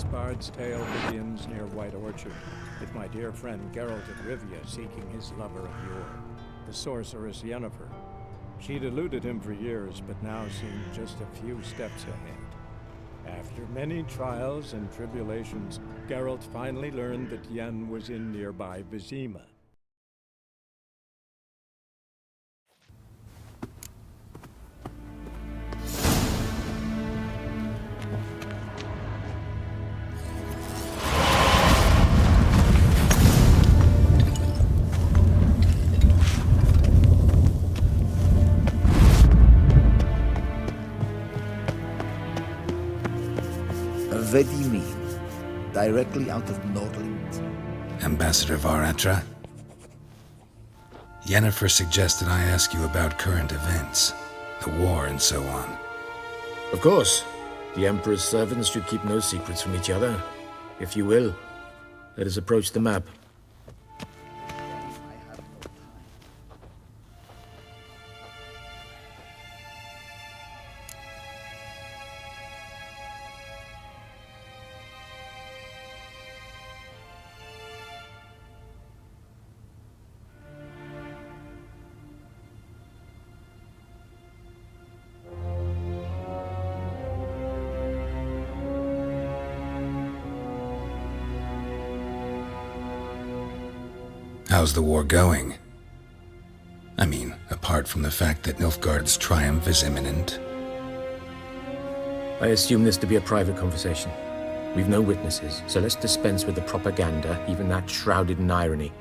This bard's tale begins near White Orchard, with my dear friend Geralt of Rivia seeking his lover of yore, the sorceress Yennefer. She'd eluded him for years, but now seemed just a few steps ahead. After many trials and tribulations, Geralt finally learned that Yen was in nearby Vizima. What do you mean? Directly out of Nordland? Ambassador Varatra? Yennefer suggested I ask you about current events, the war and so on. Of course. The Emperor's servants should keep no secrets from each other. If you will, let us approach the map. How's the war going? I mean, apart from the fact that Nilfgaard's triumph is imminent. I assume this to be a private conversation. We've no witnesses, so let's dispense with the propaganda, even that shrouded in irony.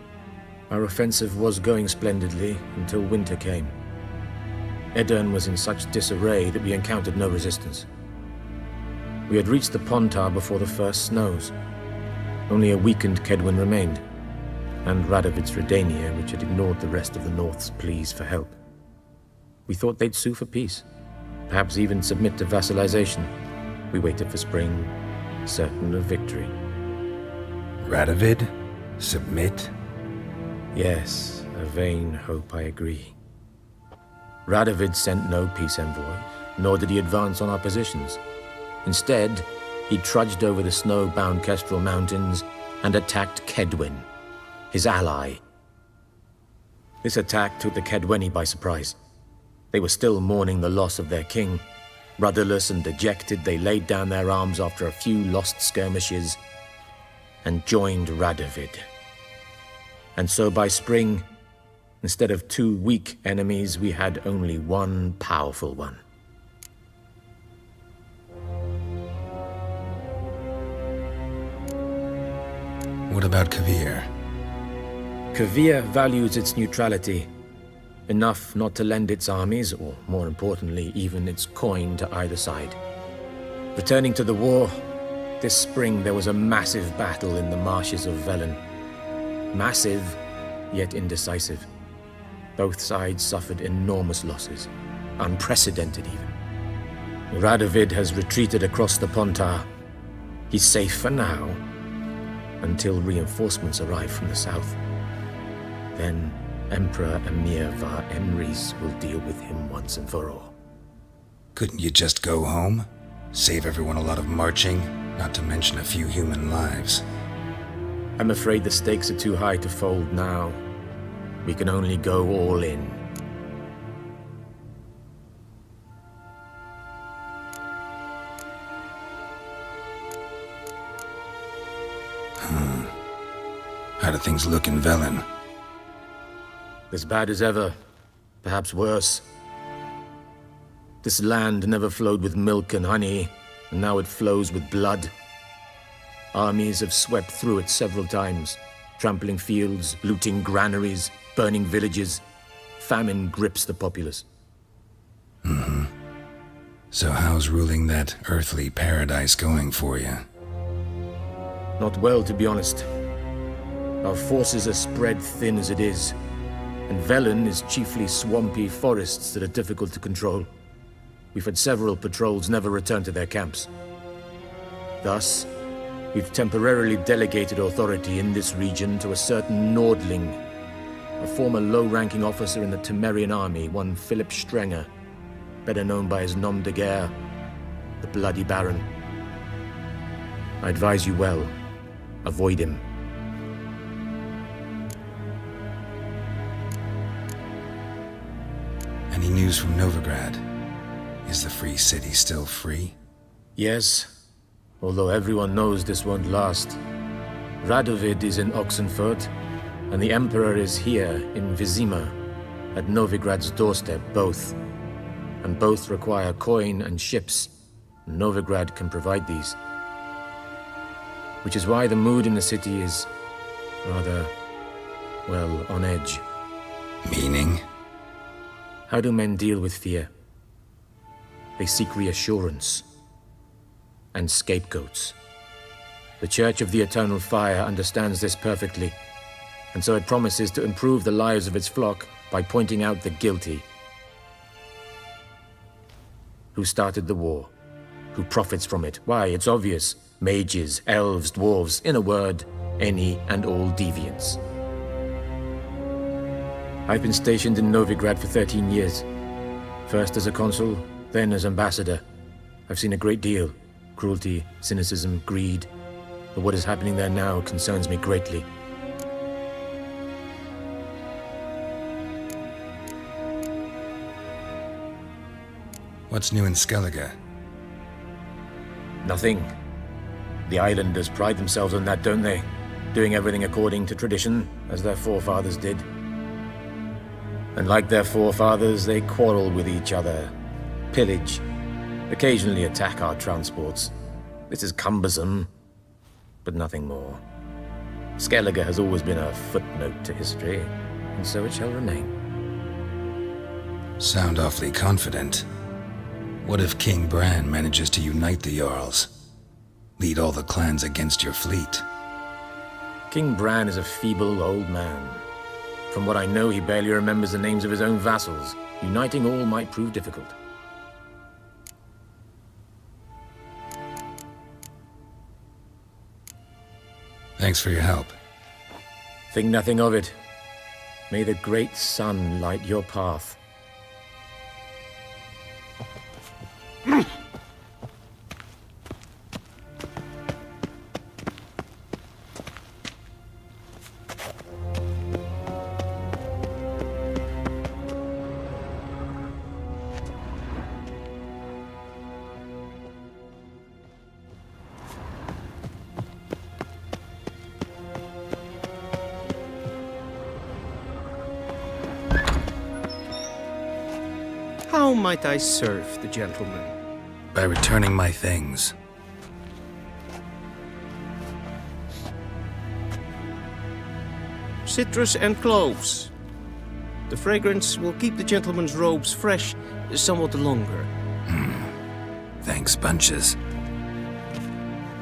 Our offensive was going splendidly until winter came. Edirn was in such disarray that we encountered no resistance. We had reached the Pontar before the first snows. Only a weakened Kedwin remained, and Radovid's Redania, which had ignored the rest of the North's pleas for help. We thought they'd sue for peace, perhaps even submit to vassalization. We waited for spring, certain of victory. Radovid? Submit? Yes, a vain hope, I agree. Radovid sent no peace envoys, nor did he advance on our positions. Instead, he trudged over the snow-bound Kestrel Mountains and attacked Kedwin, his ally. This attack took the Kedweni by surprise. They were still mourning the loss of their king. Rudderless and dejected, they laid down their arms after a few lost skirmishes and joined Radovid. And so by spring, instead of two weak enemies, we had only one powerful one. What about Kavir? Kavir values its neutrality, enough not to lend its armies, or more importantly, even its coin to either side. Returning to the war, this spring there was a massive battle in the marshes of Velen. Massive, yet indecisive. Both sides suffered enormous losses, unprecedented even. Radovid has retreated across the Pontar. He's safe for now, until reinforcements arrive from the south. Then Emperor Emir Var Emrys will deal with him once and for all. Couldn't you just go home? Save everyone a lot of marching, not to mention a few human lives. I'm afraid the stakes are too high to fold now. We can only go all in. How do things look in Velen? As bad as ever, perhaps worse. This land never flowed with milk and honey, and now it flows with blood. Armies have swept through it several times, trampling fields, looting granaries, burning villages. Famine grips the populace. So how's ruling that earthly paradise going for you? Not well, to be honest. Our forces are spread thin as it is, and Velen is chiefly swampy forests that are difficult to control. We've had several patrols never return to their camps. Thus, we've temporarily delegated authority in this region to a certain Nordling, a former low-ranking officer in the Temerian army, one Philip Strenger, better known by his nom de guerre, the Bloody Baron. I advise you well. Avoid him. Any news from Novigrad? Is the free city still free? Yes, although everyone knows this won't last. Radovid is in Oxenfurt, and the Emperor is here in Vizima, at Novigrad's doorstep, both. And both require coin and ships. Novigrad can provide these. Which is why the mood in the city is rather, well, on edge. Meaning? How do men deal with fear? They seek reassurance and scapegoats. The Church of the Eternal Fire understands this perfectly, and so it promises to improve the lives of its flock by pointing out the guilty. Who started the war? Who profits from it? Why, it's obvious. Mages, elves, dwarves, in a word, any and all deviants. I've been stationed in Novigrad for 13 years. First as a consul, then as ambassador. I've seen a great deal. Cruelty, cynicism, greed. But what is happening there now concerns me greatly. What's new in Skellige? Nothing. The islanders pride themselves on that, don't they? Doing everything according to tradition, as their forefathers did. And like their forefathers, they quarrel with each other, pillage, occasionally attack our transports. This is cumbersome, but nothing more. Skellige has always been a footnote to history, and so it shall remain. Sound awfully confident. What if King Bran manages to unite the Jarls? Lead all the clans against your fleet? King Bran is a feeble old man. From what I know, he barely remembers the names of his own vassals. Uniting all might prove difficult. Thanks for your help. Think nothing of it. May the great sun light your path. How might I serve the gentleman? By returning my things. Citrus and cloves. The fragrance will keep the gentleman's robes fresh somewhat longer. Thanks, bunches.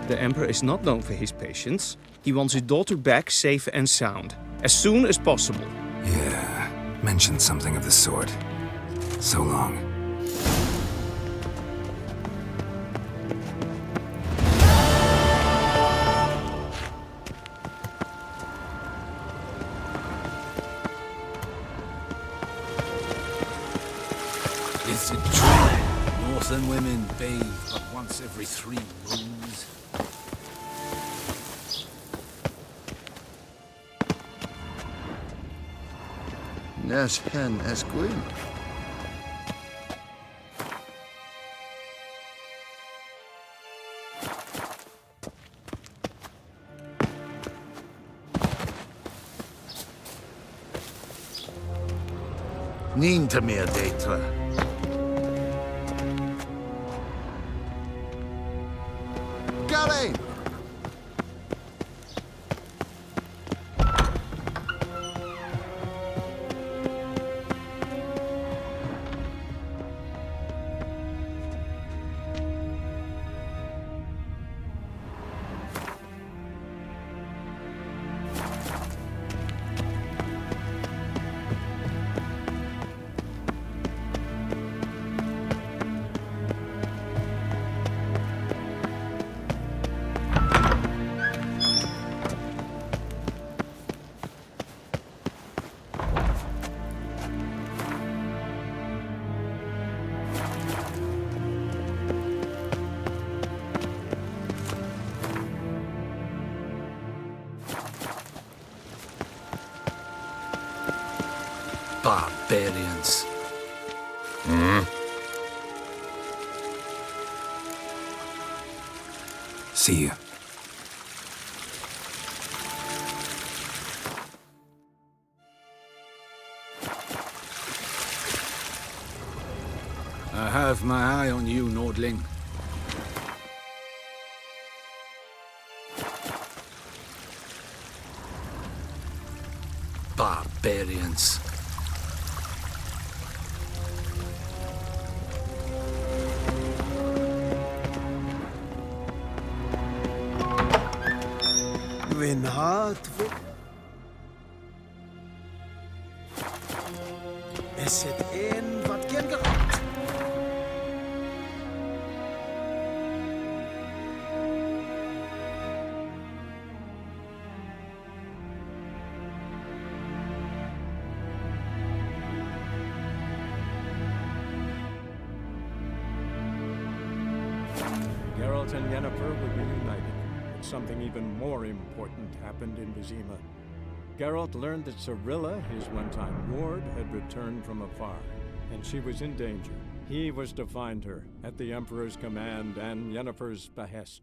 The Emperor is not known for his patience. He wants his daughter back safe and sound, as soon as possible. Yeah, mentioned something of the sort. So long. Is it true? Northern women bathe but once every 3 moons. Nes hen es gwyn. Nín to me a data. Gary! Barbarians. See you. I have my eye on you, Nordling. Barbarians. Wen hat we... Is het een wat ken gehad? Geralt and Yennefer would be united, but something even more important happened in Vizima. Geralt learned that Cirilla, his one-time ward, had returned from afar, and she was in danger. He was to find her, at the Emperor's command and Yennefer's behest.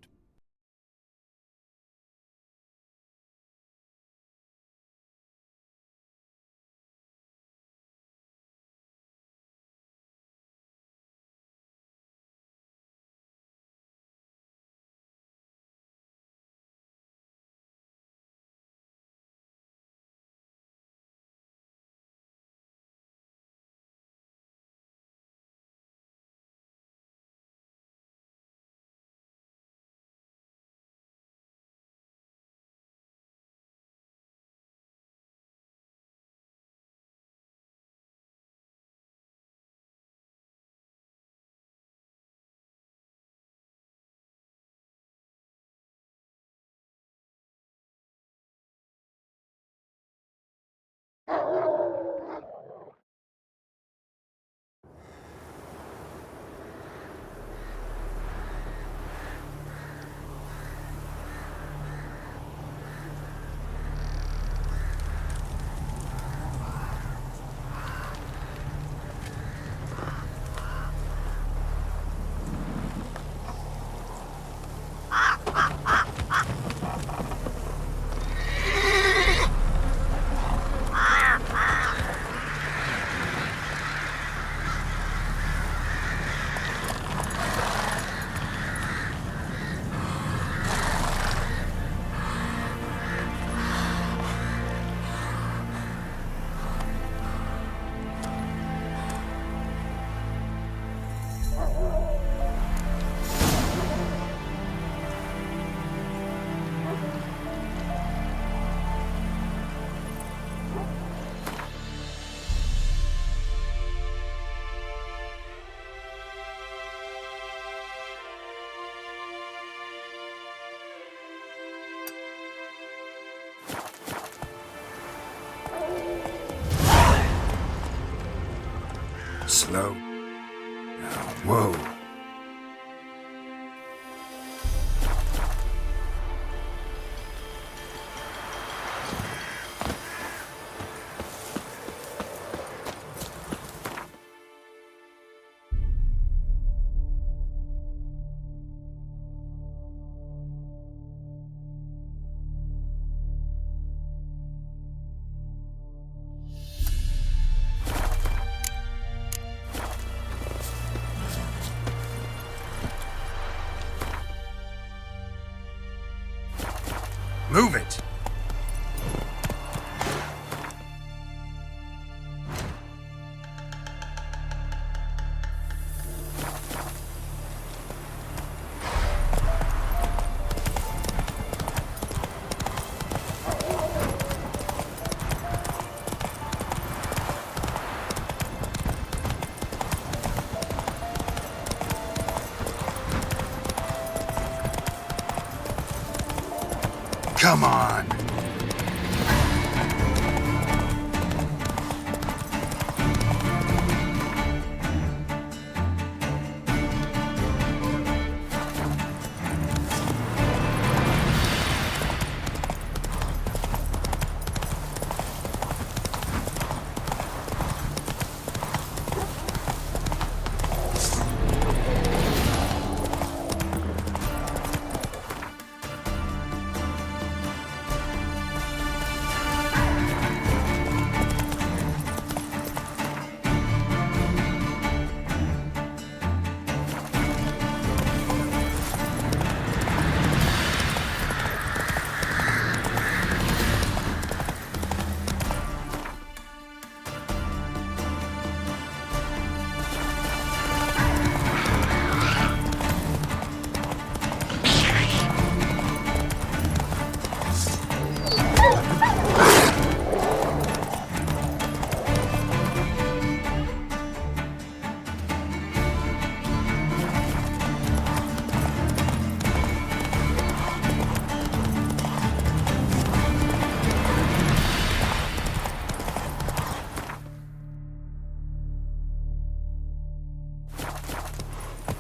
Slow. Now, whoa. Move it! Come on!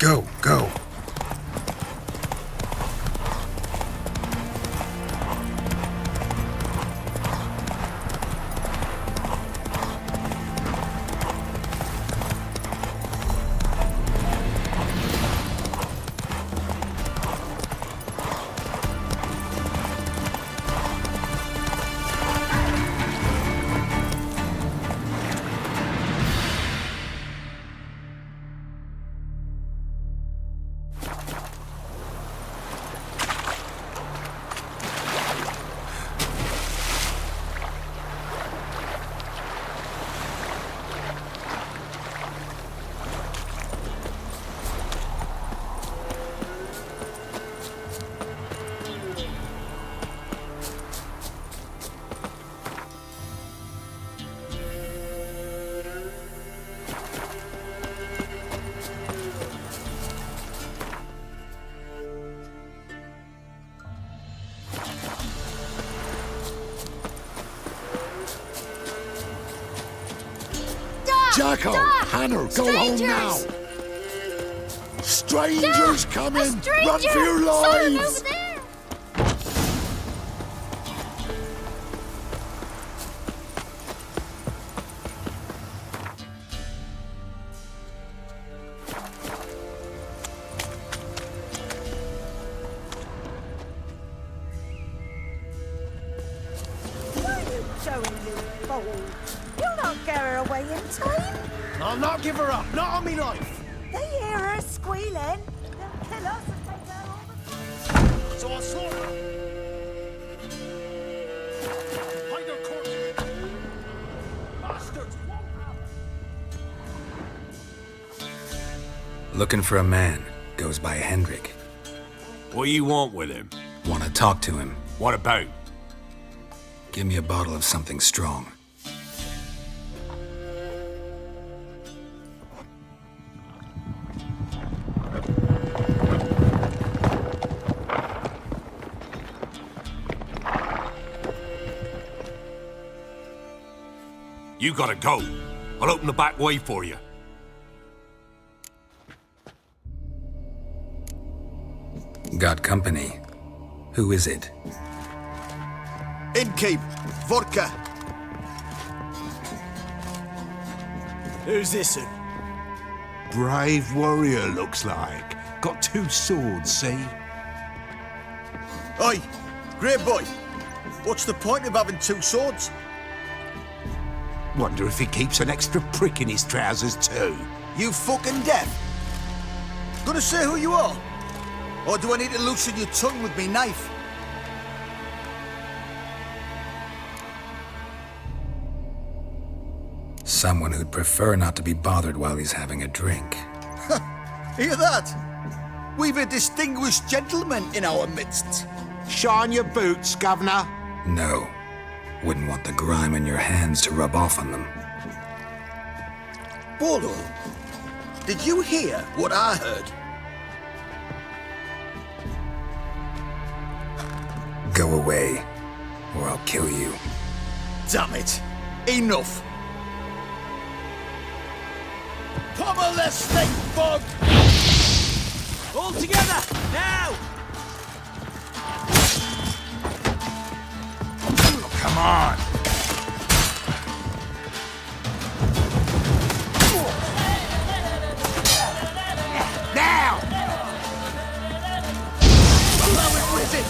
Go, go. Jacko, Hannah, go home now. Strangers coming! Run for your lives! I'll not give her up, not on me life. They hear her squealing. They'll kill us if they go all the... So I'll slaughter her. Hide her corpse. Bastards won't have. Looking for a man. Goes by Hendrik. What do you want with him? Want to talk to him. What about? Give me a bottle of something strong. You gotta go. I'll open the back way for you. Got company. Who is it? In Kayıp, vodka. Who's this? Brave warrior, looks like. Got 2 swords, see? Oi, great boy. What's the point of having 2 swords? Wonder if he keeps an extra prick in his trousers, too. You fucking deaf? Gonna say who you are? Or do I need to loosen your tongue with me knife? Someone who'd prefer not to be bothered while he's having a drink. Hear that? We've a distinguished gentleman in our midst. Shine your boots, Governor. No. Wouldn't want the grime on your hands to rub off on them. Bolo, did you hear what I heard? Go away, or I'll kill you. Damn it. Enough. Pummel this thing, bug! All together, now! Come on! Now! Blow it with it!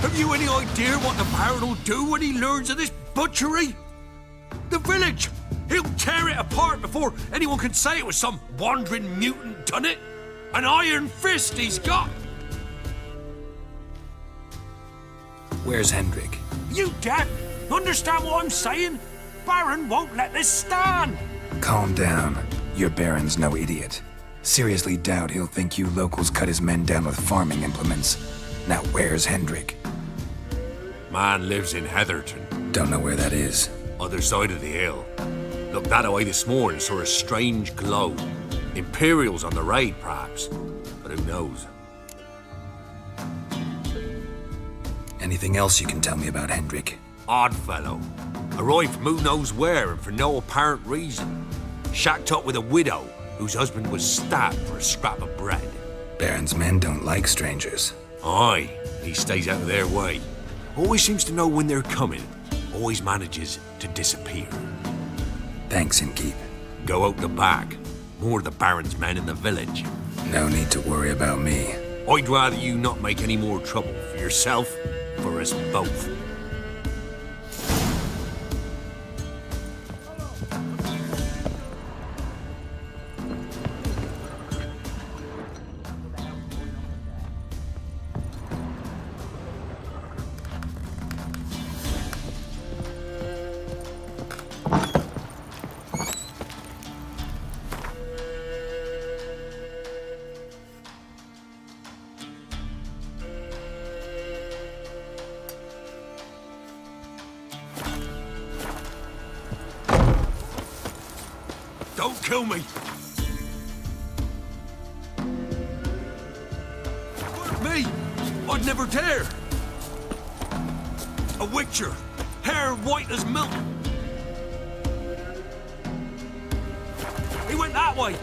Have you any idea what the Baron will do when he learns of this butchery? The village! He'll tear it apart before anyone can say it was some wandering mutant done it. An iron fist he's got! Where's Hendrik? You deaf? Understand what I'm saying? Baron won't let this stand! Calm down. Your Baron's no idiot. Seriously doubt he'll think you locals cut his men down with farming implements. Now where's Hendrik? Man lives in Heatherton, Don't know where that is. other side of the hill. Looked that away this morning, saw a strange glow. Imperials on the raid, perhaps. But who knows? Anything else you can tell me about Hendrik? Odd fellow. Arrived from who knows where and for no apparent reason. Shacked up with a widow whose husband was stabbed for a scrap of bread. Baron's men don't like strangers. Aye, he stays out of their way. Always seems to know when they're coming. Always manages to disappear. Thanks, Innkeep. Go out the back. More of the Baron's men in the village. No need to worry about me. I'd rather you not make any more trouble for yourself, for us both. Don't kill me! Hurt me! I'd never dare! A witcher, hair white as milk! He went that way!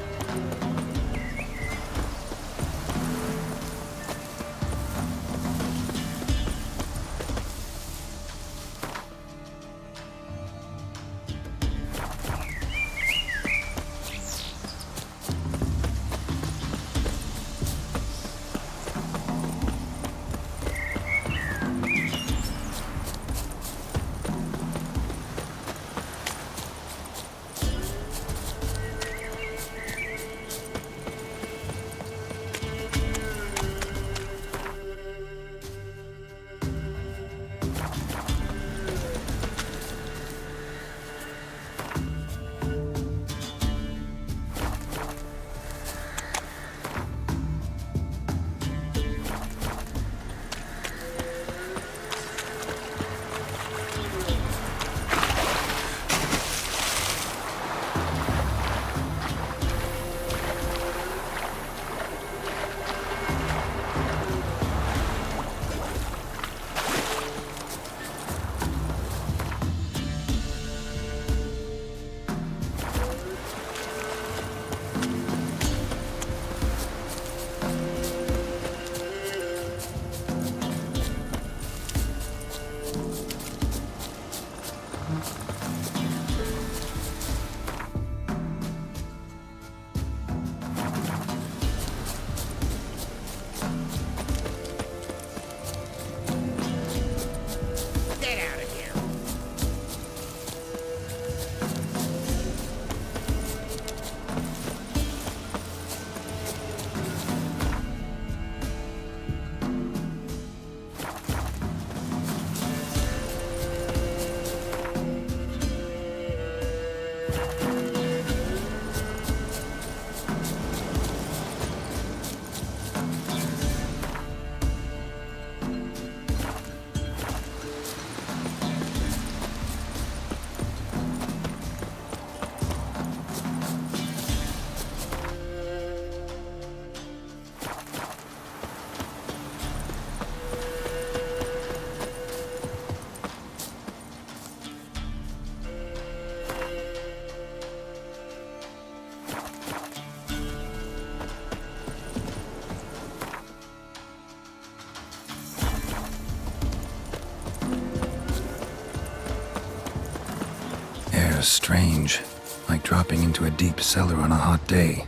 Strange, like dropping into a deep cellar on a hot day.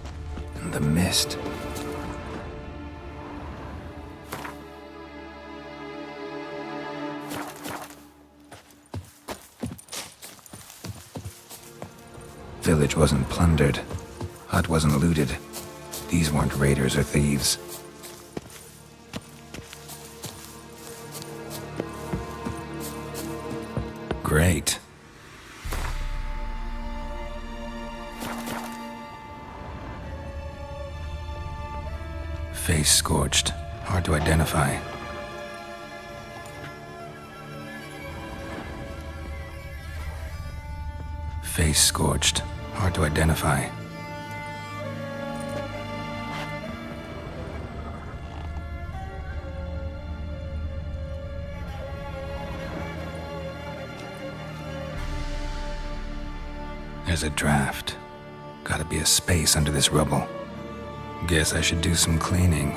And the mist. Village wasn't plundered. Hut wasn't looted. These weren't raiders or thieves. Great. Face scorched. Hard to identify. Face scorched. Hard to identify. There's a draft. Gotta be a space under this rubble. Guess I should do some cleaning.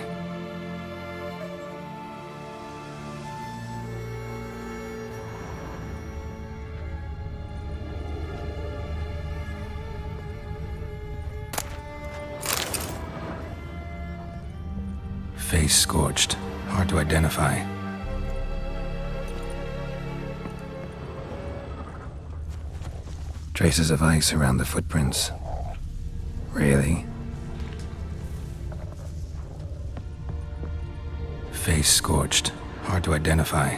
Face scorched. Hard to identify. Traces of ice around the footprints. Really? Face scorched. Hard to identify.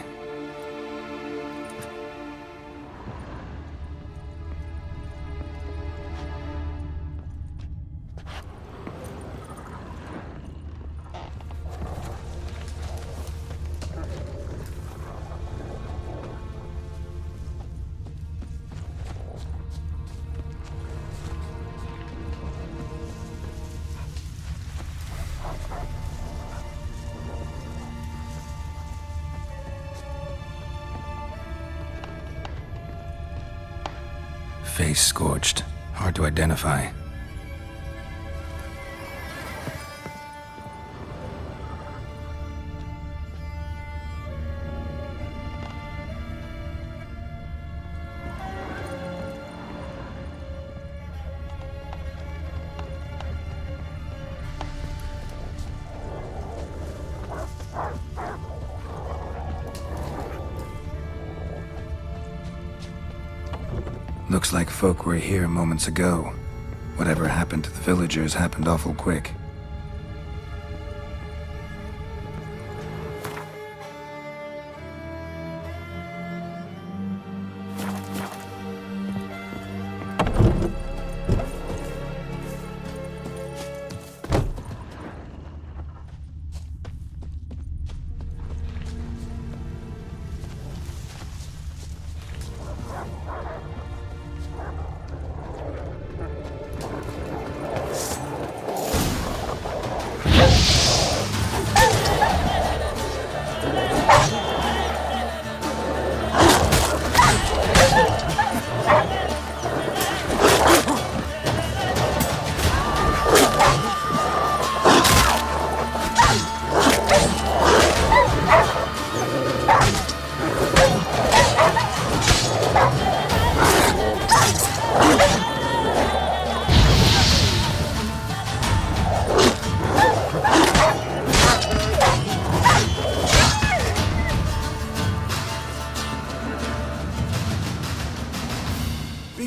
Face scorched. Hard to identify. Looks like folk were here moments ago. Whatever happened to the villagers happened awful quick.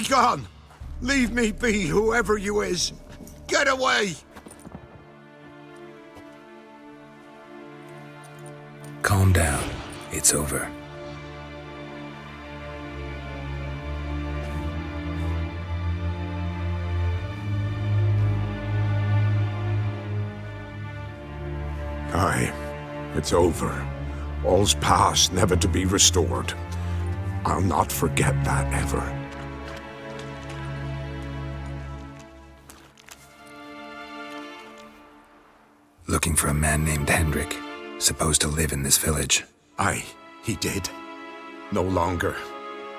Gone! Leave me be, whoever you is! Get away! Calm down. It's over. Aye, it's over. All's past, never to be restored. I'll not forget that ever. Looking for a man named Hendrik, supposed to live in this village. Aye, he did. No longer.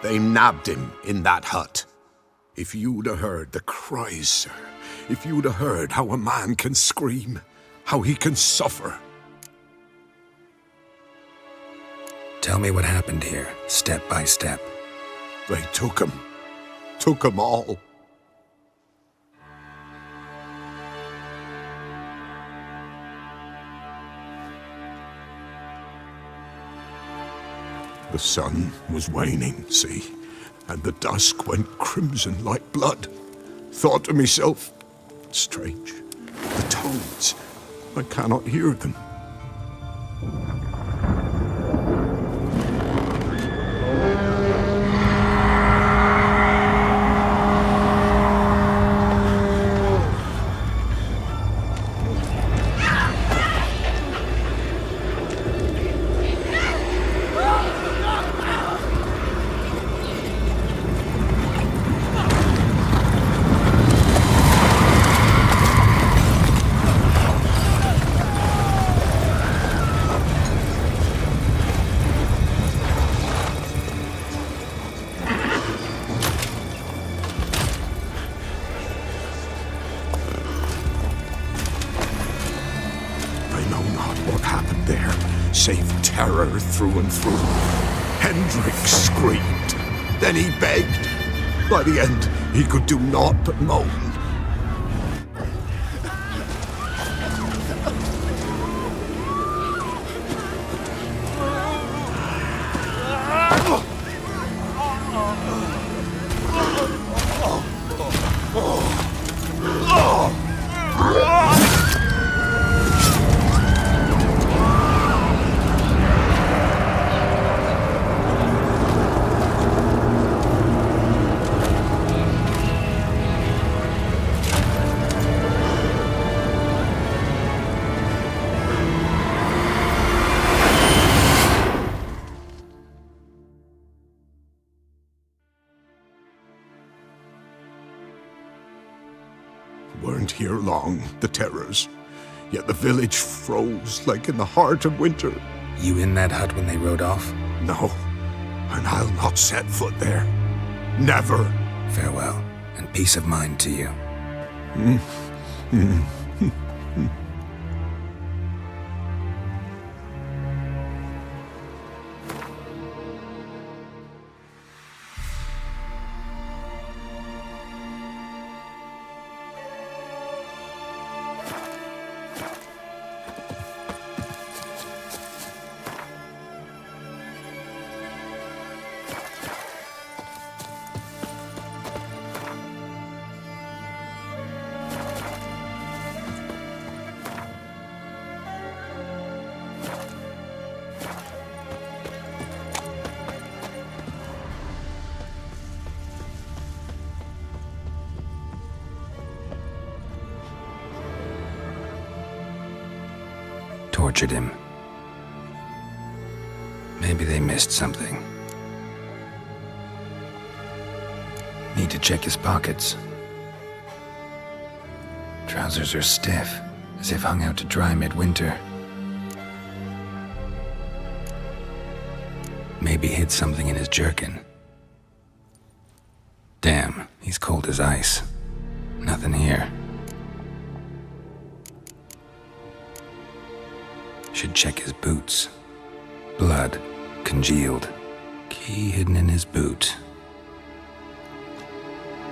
They nabbed him in that hut. If you'd have heard the cries, sir, if you'd have heard how a man can scream, how he can suffer. Tell me what happened here, step by step. They took him all. The sun was waning, see, and the dusk went crimson like blood. Thought to myself, strange, the toads, I cannot hear them. know not what happened there, save terror through and through. Hendrik screamed. Then he begged. By the end, he could do naught but moan. Weren't here long, the terrors. Yet the village froze like in the heart of winter. You in that hut when they rode off? No, and I'll not set foot there. Never. Farewell, and peace of mind to you. Tortured him. Maybe they missed something. Need to check his pockets. Trousers are stiff, as if hung out to dry midwinter. Maybe hid something in his jerkin. Damn, he's cold as ice. Nothing here. Should check his boots. Blood, congealed. Key hidden in his boot.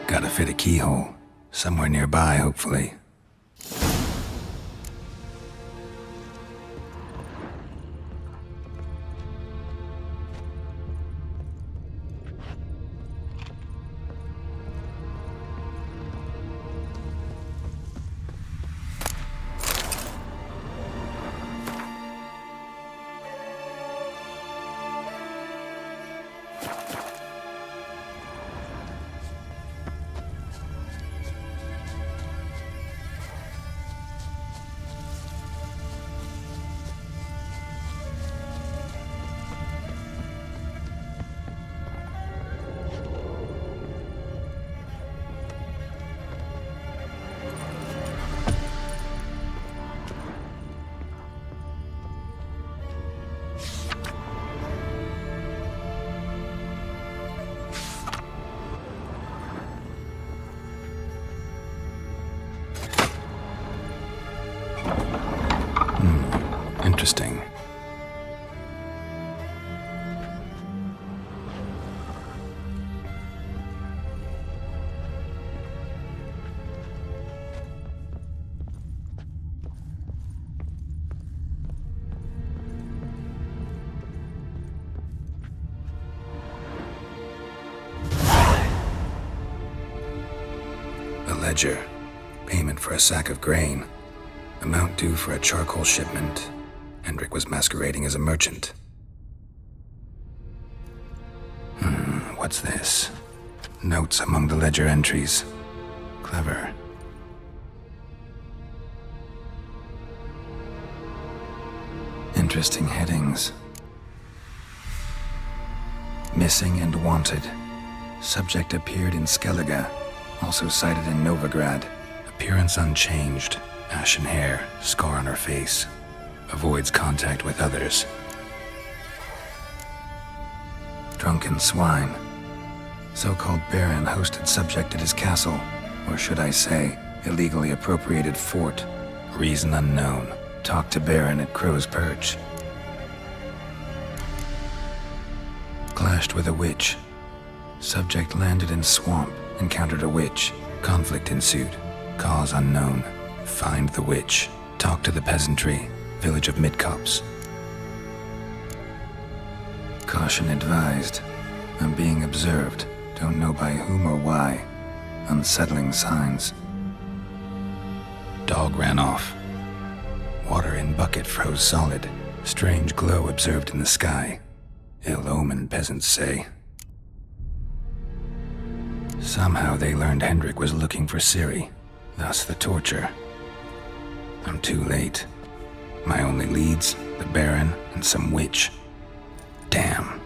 Gotta fit a keyhole. Somewhere nearby, hopefully. Interesting. A ledger. Payment for a sack of grain. Amount due for a charcoal shipment. Hendrik was masquerading as a merchant. What's this? Notes among the ledger entries. Clever. Interesting headings. Missing and wanted. Subject appeared in Skellige. Also cited in Novigrad. Appearance unchanged. Ashen hair. Scar on her face. Avoids contact with others. Drunken swine. So-called baron hosted subject at his castle, or should I say, illegally appropriated fort. Reason unknown. talked to Baron at Crow's Perch. Clashed with a witch. Subject landed in swamp, encountered a witch. Conflict ensued. Cause unknown. Find the witch. Talk to the peasantry. Village of Midcops. Caution advised. I'm being observed. Don't know by whom or why. Unsettling signs. Dog ran off. Water in bucket froze solid. Strange glow observed in the sky. Ill omen, peasants say. Somehow they learned Hendrik was looking for Ciri. Thus the torture. I'm too late. My only leads, the Baron and some witch. Damn.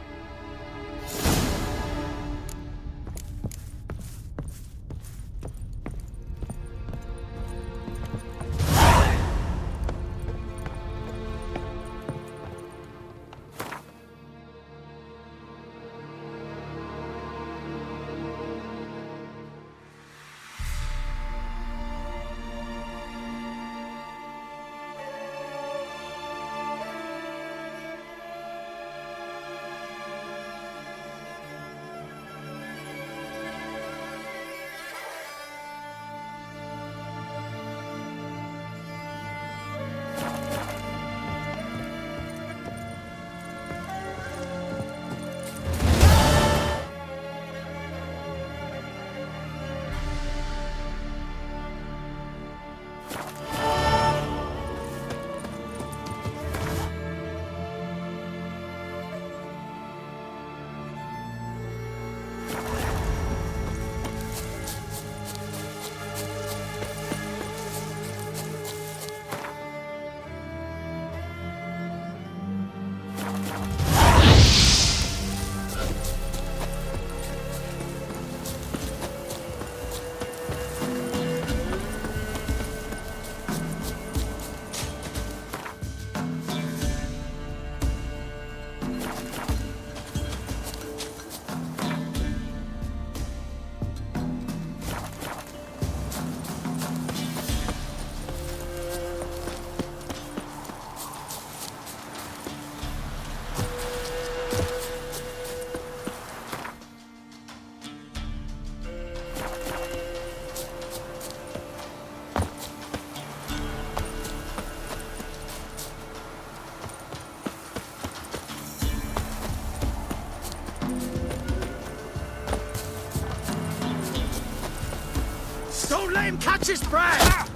Don't let him catch his breath!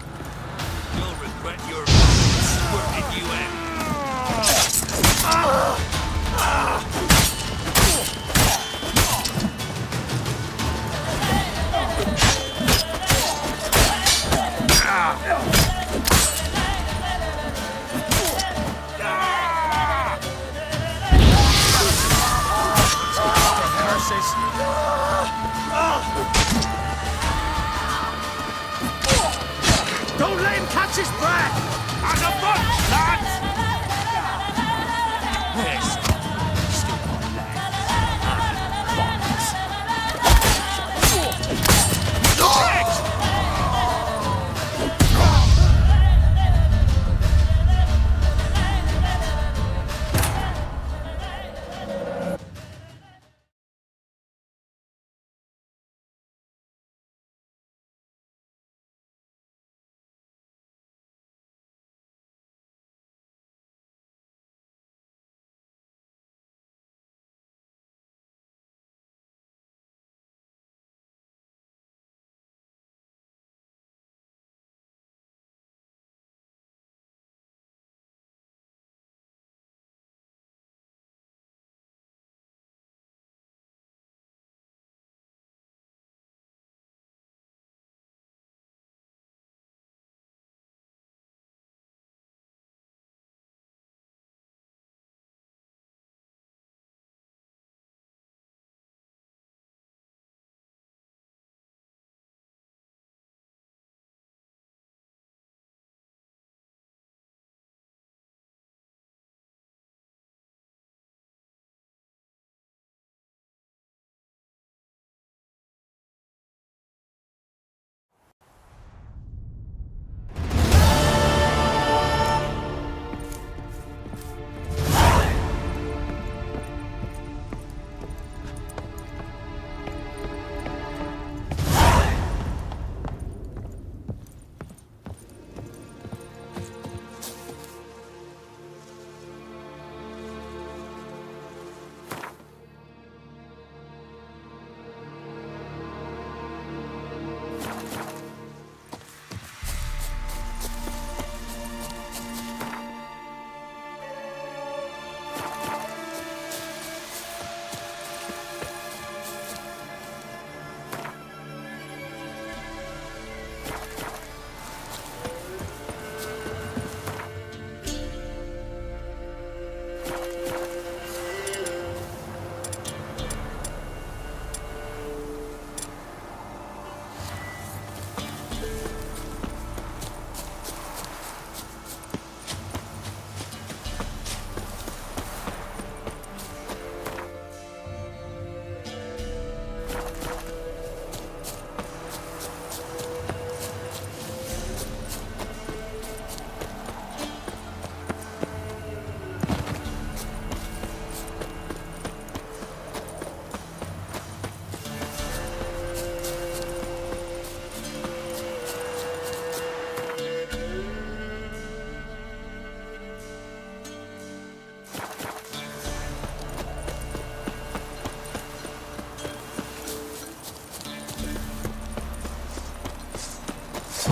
You'll regret your squirted you in. Curses!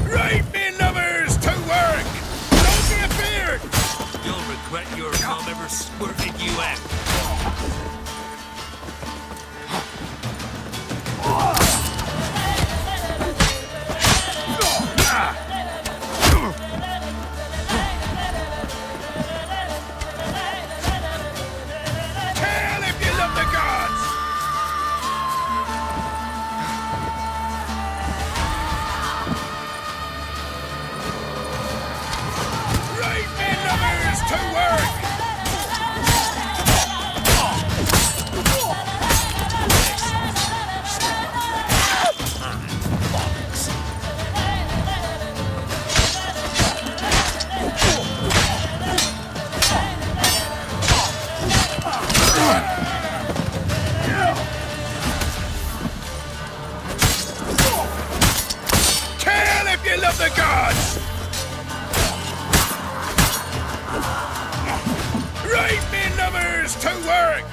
Right, me lovers, to work! Don't be afeard! You'll regret your mom ever squirted you out. Tell if you love the gods! Right, men lovers, to work! Tell if you love the gods! Right, men lovers, to work!